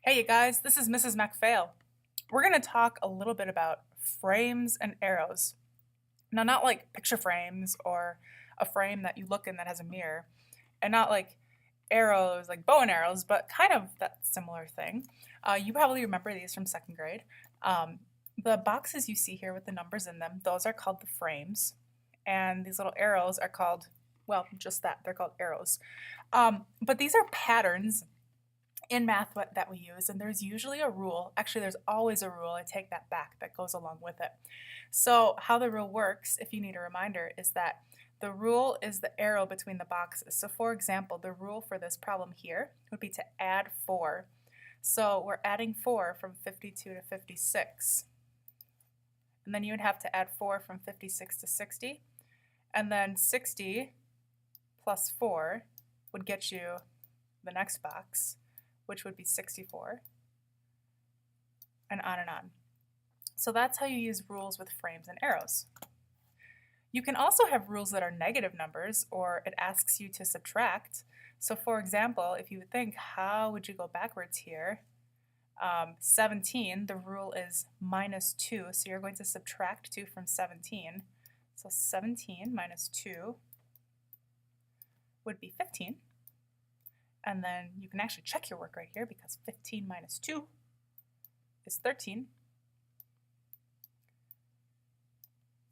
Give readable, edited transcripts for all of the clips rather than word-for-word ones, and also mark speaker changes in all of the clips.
Speaker 1: Hey you guys, this is Mrs. MacPhail. We're going to talk a little bit about frames and arrows. Now, not like picture frames or a frame that you look in that has a mirror, and not like arrows, like bow and arrows, but kind of that similar thing. You probably remember these from second grade. Um, the boxes you see here with the numbers in them, those are called the frames, and these little arrows are called, well, just that, they're called arrows. But these are patterns in math that we use, and there's usually a rule. Actually, there's always a rule. I take that back, that goes along with it. So how the rule works, if you need a reminder, is that the rule is the arrow between the boxes. So for example, the rule for this problem here would be to add 4. So we're adding 4 from 52 to 56. And then you would have to add 4 from 56 to 60. And then 60 plus 4 would get you the next box, which would be 64, and on and on. So that's how you use rules with frames and arrows. You can also have rules that are negative numbers, or it asks you to subtract. So for example, if you would think, how would you go backwards here? 17, the rule is minus 2, so you're going to subtract 2 from 17. So 17 minus 2 would be 15. And then you can actually check your work right here because 15 minus 2 is 13.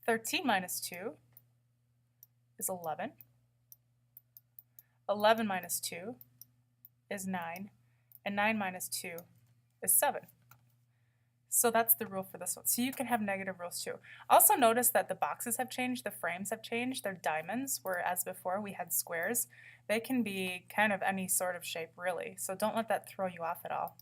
Speaker 1: 13 minus 2 is 11. 11 minus 2 is 9. And 9 minus 2 is 7. So that's the rule for this one. So you can have negative rules too. Also notice that the boxes have changed, the frames have changed, they're diamonds, whereas before we had squares. They can be kind of any sort of shape really, so don't let that throw you off at all.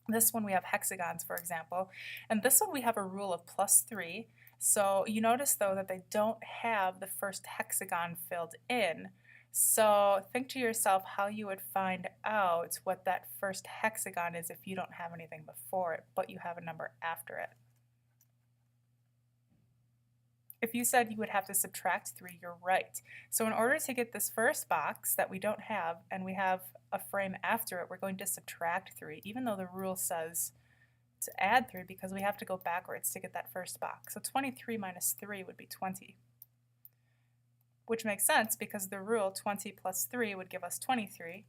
Speaker 1: This one we have hexagons, for example, and this one we have a rule of +3. So you notice though that they don't have the first hexagon filled in. So think to yourself how you would find out what that first hexagon is if you don't have anything before it, but you have a number after it. If you said you would have to subtract 3, you're right. So in order to get this first box that we don't have, and we have a frame after it, we're going to subtract 3, even though the rule says to add 3 because we have to go backwards to get that first box. So 23 minus 3 would be 20. Which makes sense because the rule 20 plus 3 would give us 23.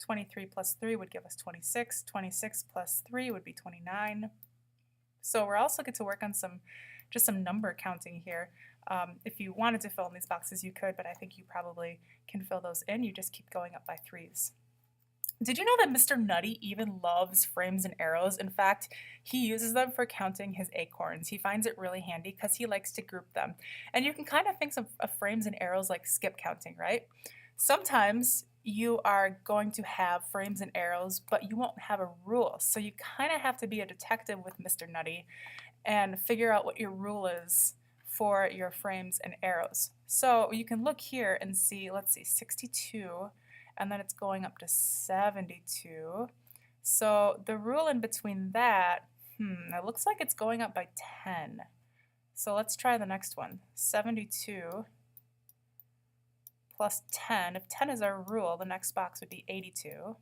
Speaker 1: 23 plus 3 would give us 26. 26 plus 3 would be 29. So we're also get to work on just some number counting here. If you wanted to fill in these boxes, you could, but I think you probably can fill those in. You just keep going up by 3s. Did you know that Mr. Nutty even loves frames and arrows? In fact, he uses them for counting his acorns. He finds it really handy because he likes to group them. And you can kind of think of frames and arrows like skip counting, right? Sometimes you are going to have frames and arrows, but you won't have a rule. So you kind of have to be a detective with Mr. Nutty and figure out what your rule is for your frames and arrows. So you can look here and see, let's see, 62, and then it's going up to 72. So the rule in between that, it looks like it's going up by 10. So let's try the next one. 72 plus 10. If 10 is our rule, the next box would be 82.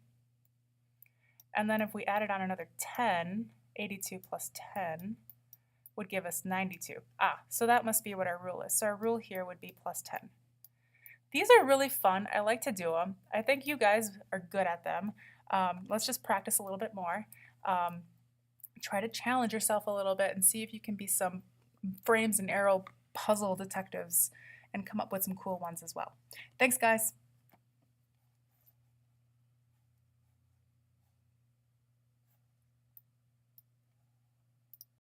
Speaker 1: And then if we added on another 10, 82 plus 10 would give us 92. So that must be what our rule is. So our rule here would be +10. These are really fun. I like to do them. I think you guys are good at them. Let's just practice a little bit more. Try to challenge yourself a little bit and see if you can be some frames and arrow puzzle detectives and come up with some cool ones as well. Thanks, guys.